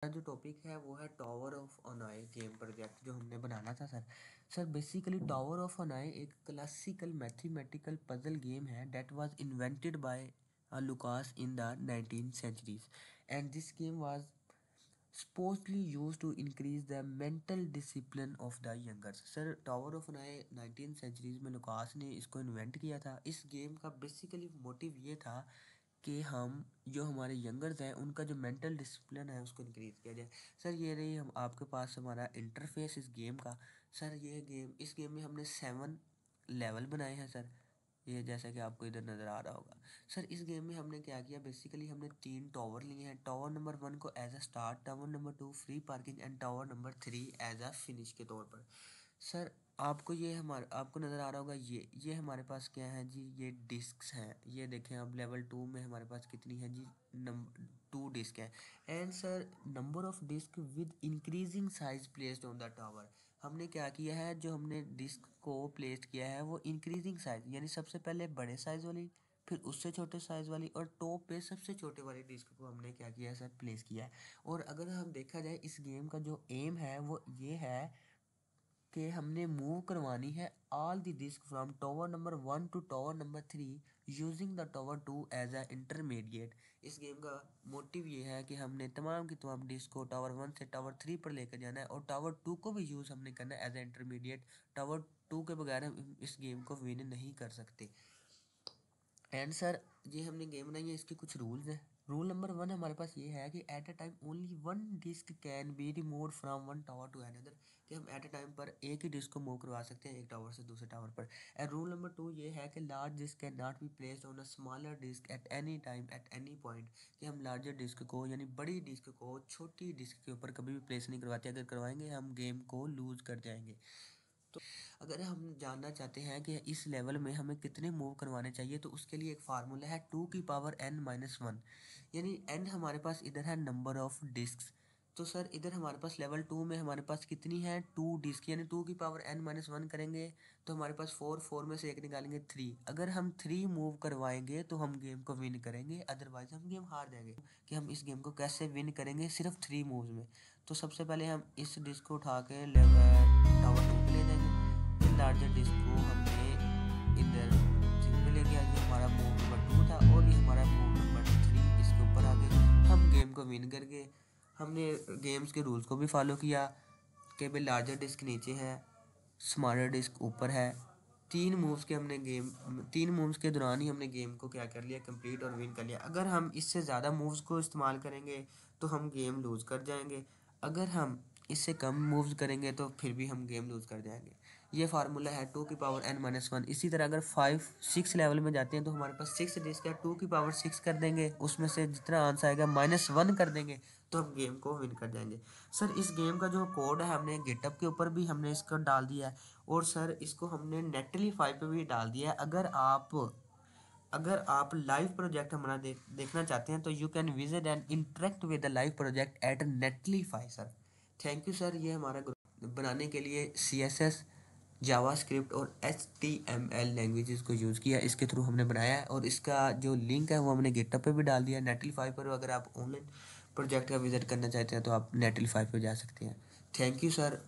जो टॉपिक है वो है टावर ऑफ ओनाई गेम प्रोजेक्ट जो हमने बनाना था सर। बेसिकली टावर ऑफ ओनाई एक क्लासिकल मैथमेटिकल पजल गेम है that was invented by Lucas in the 19th centuries and this game was supposedly used to increase the mental discipline of the younger। Sir tower of ओनाई 19th centuries में Lucas ने इसको invent किया था। इस game का basically motive ये था कि हम जो हमारे यंगर्स हैं उनका जो मेंटल डिसिप्लिन है उसको इंक्रीज किया जाए। सर ये रही हम आपके पास हमारा इंटरफेस इस गेम का। सर इस गेम में हमने 7 लेवल बनाए हैं सर। ये जैसा कि आपको इधर नज़र आ रहा होगा। सर इस गेम में हमने क्या किया, बेसिकली हमने 3 टावर लिए हैं। टावर नंबर 1 को as a start, tower number 2 free parking and tower number 3 as a finish के तौर पर। सर आपको नज़र आ रहा होगा ये हमारे पास क्या है जी, ये डिस्क्स हैं। ये देखें अब लेवल 2 में हमारे पास कितनी है जी, 2 डिस्क है। And sir number of disk with increasing size placed on the tower. हमने क्या किया है, जो हमने डिस्क को प्लेस किया है वो इंक्रीजिंग साइज, यानी सबसे पहले बड़े साइज वाली, फिर उससे छोटे साइज वाली, और टॉप पे सबसे छोटे वाली डिस्क को हमने क्या किया है सर, प्लेस किया है। और अगर हम देखा जाए इस गेम का जो एम है वो ये है कि हमने मूव करवानी है all the disk from tower number 1 to tower number 3 using the tower 2 as a intermediate. इस गेम का मोटिव ये है कि हमने तमाम की तमाम डिस्क को टावर 1 से टावर 3 पर लेकर जाना है और टावर 2 को भी यूज़ हमने करना है एज अ इंटरमीडिएट। टावर 2 के बगैर हम इस गेम को विन नहीं कर सकते। एंड सर ये हमने गेम बनाई है, इसके कुछ रूल्स हैं। रूल नंबर 1 हमारे पास ये है कि at a time only one disk can be remove from one tower to another, कि हम एट अ टाइम पर एक ही डिस्क को मूव करवा सकते हैं एक टावर से दूसरे टावर पर। एंड रूल नंबर 2 ये है कि large disk can not be placed on a smaller disk at any time at any point, कि हम लार्जर डिस्क को यानी बड़ी डिस्क को छोटी डिस्क के ऊपर कभी भी प्लेस नहीं करवाते। अगर करवाएंगे हम गेम को लूज कर जाएंगे। तो अगर हम जानना चाहते हैं कि इस लेवल में हमें कितने मूव करवाने चाहिए, तो उसके लिए एक फार्मूला है 2 की पावर n-1, यानी n हमारे पास इधर है नंबर ऑफ डिस्क्स। तो सर इधर हमारे पास लेवल 2 में हमारे पास कितनी है, 2 डिस्क, यानी 2 की पावर n-1 करेंगे तो हमारे पास 4 में से एक निकालेंगे 3। अगर हम 3 मूव करवाएंगे तो हम गेम को विन करेंगे, अदरवाइज हम गेम हार जाएंगे। कि हम इस गेम को कैसे विन करेंगे, सिर्फ 3 मूव्स में। तो सबसे पहले हम इस डिस्क को उठा के टावर 2 पे ले जाएंगे। फिर लार्जर डिस्क को हमने इधर 3 पे ले गया, ये हमारा मूव नंबर 2 था, और ये हमारा मूव नंबर 3 इसके ऊपर आ गए। हम गेम को विन कर गए। हमने गेम्स के रूल्स को भी फॉलो किया कि भाई लार्जर डिस्क नीचे है, स्मॉलर डिस्क ऊपर है। 3 मूव्स के दौरान ही हमने गेम को क्या कर लिया, कंप्लीट और विन कर लिया। अगर हम इससे ज़्यादा मूव्स को इस्तेमाल करेंगे तो हम गेम लूज़ कर जाएंगे। अगर हम इससे कम मूव्स करेंगे तो फिर भी हम गेम लूज़ कर जाएंगे। ये फार्मूला है 2 की पावर n-1। इसी तरह अगर 5-6 लेवल में जाते हैं तो हमारे पास 6 डिस्क है, 2 की पावर 6 कर देंगे, उसमें से जितना आंसर आएगा -1 कर देंगे तो हम गेम को विन कर जाएंगे। सर इस गेम का जो कोड है हमने गिटअप के ऊपर भी हमने इसको डाल दिया है, और सर इसको हमने नेटलीफाई पे भी डाल दिया है। अगर आप लाइव प्रोजेक्ट हमारा देखना चाहते हैं तो you can visit and interact with the live project at नेटलीफाई sir. Thank you sir. ये हमारा ग्रुप बनाने के लिए CSS, जावास्क्रिप्ट और HTML लैंग्वेजेस को यूज़ किया, इसके थ्रू हमने बनाया है। और इसका जो लिंक है वो हमने गिटअप पे भी डाल दिया है, नेटलीफाई पर। अगर आप ऑनलाइन प्रोजेक्ट का विजिट करना चाहते हैं तो आप नेटलीफाई पर जा सकते हैं। Thank you sir.